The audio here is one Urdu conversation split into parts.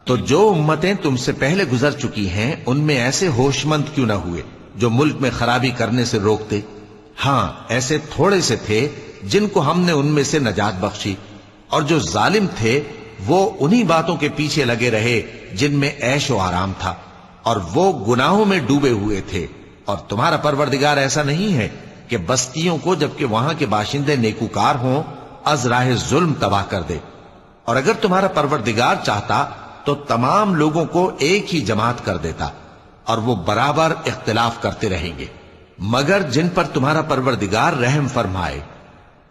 تو جو امتیں تم سے پہلے گزر چکی ہیں ان میں ایسے ہوش مند کیوں نہ ہوئے جو ملک میں خرابی کرنے سے روکتے؟ ہاں ایسے تھوڑے سے تھے جن کو ہم نے ان میں سے نجات بخشی، اور جو ظالم تھے وہ انہی باتوں کے پیچھے لگے رہے جن میں عیش و آرام تھا، اور وہ گناہوں میں ڈوبے ہوئے تھے۔ اور تمہارا پروردگار ایسا نہیں ہے کہ بستیوں کو جبکہ وہاں کے باشندے نیکوکار ہوں از راہ ظلم تباہ کر دے۔ اور اگر تمہارا پروردگار چاہتا تو تمام لوگوں کو ایک ہی جماعت کر دیتا، اور وہ برابر اختلاف کرتے رہیں گے، مگر جن پر تمہارا پروردگار رحم فرمائے،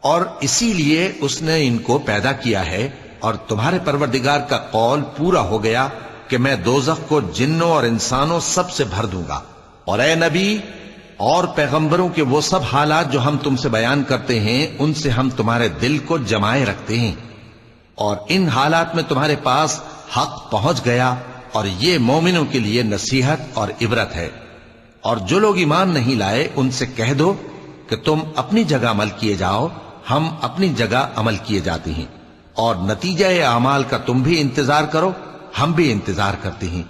اور اسی لیے اس نے ان کو پیدا کیا ہے۔ اور تمہارے پروردگار کا قول پورا ہو گیا کہ میں دوزخ کو جنوں اور انسانوں سب سے بھر دوں گا۔ اور اے نبی اور پیغمبروں کے وہ سب حالات جو ہم تم سے بیان کرتے ہیں ان سے ہم تمہارے دل کو جمائے رکھتے ہیں، اور ان حالات میں تمہارے پاس حق پہنچ گیا، اور یہ مومنوں کے لیے نصیحت اور عبرت ہے۔ اور جو لوگ ایمان نہیں لائے ان سے کہہ دو کہ تم اپنی جگہ عمل کیے جاؤ، ہم اپنی جگہ عمل کیے جاتے ہیں، اور نتیجہ اعمال کا تم بھی انتظار کرو، ہم بھی انتظار کرتے ہیں۔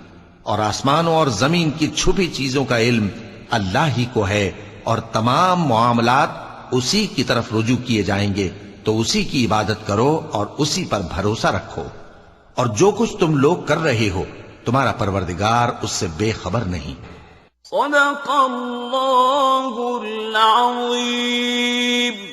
اور آسمانوں اور زمین کی چھپی چیزوں کا علم اللہ ہی کو ہے، اور تمام معاملات اسی کی طرف رجوع کیے جائیں گے، تو اسی کی عبادت کرو اور اسی پر بھروسہ رکھو۔ اور جو کچھ تم لوگ کر رہے ہو تمہارا پروردگار اس سے بے خبر نہیں۔ صدق اللہ العظیم۔